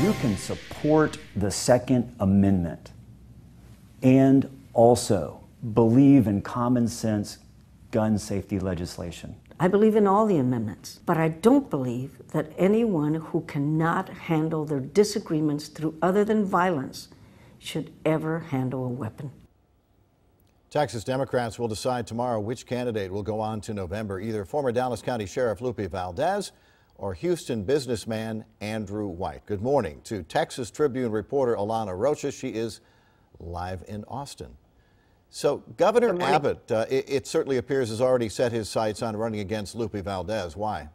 You can support the Second Amendment and also believe in common sense gun safety legislation. I believe in all the amendments, but I don't believe that anyone who cannot handle their disagreements through other than violence should ever handle a weapon. Texas Democrats will decide tomorrow which candidate will go on to November, either former Dallas County Sheriff Lupe Valdez or Houston businessman Andrew White. Good morning to Texas Tribune reporter Alana Rocha. She is live in Austin. So Governor Abbott, it certainly appears, has already set his sights on running against Lupe Valdez. Why?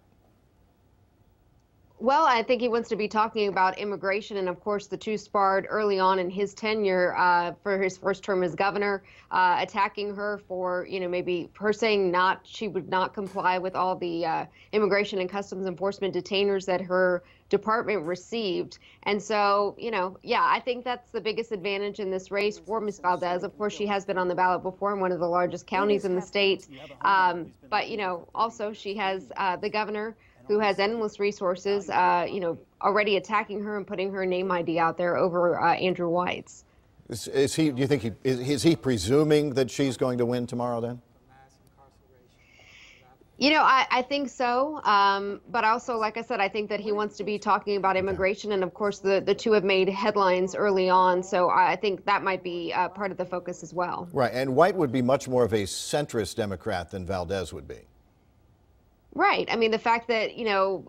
Well, I think he wants to be talking about immigration, and of course the two sparred early on in his tenure for his first term as governor, attacking her for, maybe her saying she would not comply with all the immigration and customs enforcement detainers that her department received. And so, yeah, I think that's the biggest advantage in this race for Ms. Valdez. Of course, she has been on the ballot before in one of the largest counties in the state. But, also she has the governor, who has endless resources, already attacking her and putting her name ID out there over Andrew White's. Do you think is he presuming that she's going to win tomorrow then? I think so. But also, like I said, I think that he wants to be talking about immigration. And of course, the two have made headlines early on. So I think that might be part of the focus as well. Right. And White would be much more of a centrist Democrat than Valdez would be. Right. I mean, the fact that,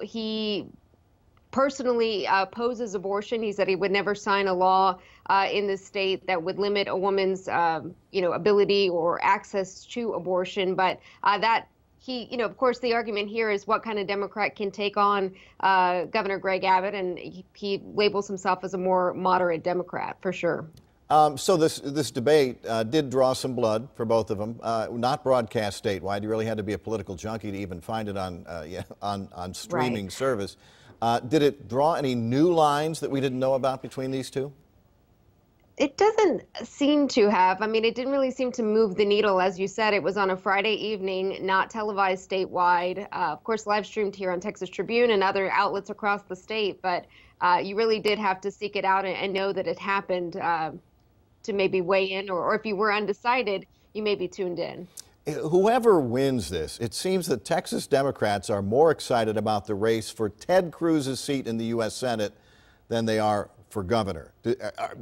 he personally opposes abortion. He said he would never sign a law in the state that would limit a woman's, ability or access to abortion. But of course, the argument here is what kind of Democrat can take on Governor Greg Abbott, and he labels himself as a more moderate Democrat for sure. So this debate did draw some blood for both of them. Not broadcast statewide. You really had to be a political junkie to even find it on streaming service. Did it draw any new lines that we didn't know about between these two? It doesn't seem to have. I mean, it didn't really seem to move the needle. As you said, it was on a Friday evening, not televised statewide. Of course, live streamed here on Texas Tribune and other outlets across the state. But you really did have to seek it out and know that it happened to maybe weigh in, or if you were undecided, you may be tuned in. Whoever wins this, it seems that Texas Democrats are more excited about the race for Ted Cruz's seat in the U.S. Senate than they are for governor.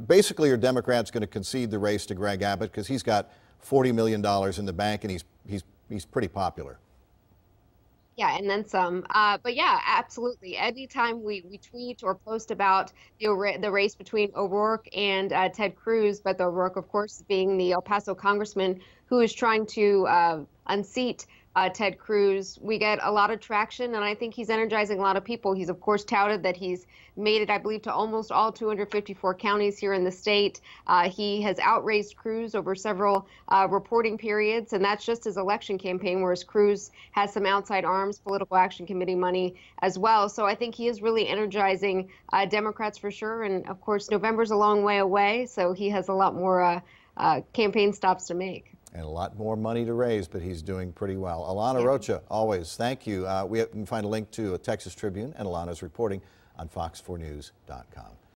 Basically, are Democrats going to concede the race to Greg Abbott because he's got $40 million in the bank and he's pretty popular? Yeah, and then some. But yeah, absolutely. Anytime we tweet or post about the race between O'Rourke and Ted Cruz, but O'Rourke, of course, being the El Paso congressman who is trying to unseat Ted Cruz, we get a lot of traction, and I think he's energizing a lot of people. He's, of course, touted that he's made it, I believe, to almost all 254 counties here in the state. He has outraised Cruz over several reporting periods, and that's just his election campaign, whereas Cruz has some outside arms, political action committee money as well. So I think he is really energizing Democrats for sure. And, of course, November's a long way away, so he has a lot more campaign stops to make. And a lot more money to raise, but he's doing pretty well. Alana Rocha, always, thank you. We can find a link to a Texas Tribune and Alana's reporting on fox4news.com.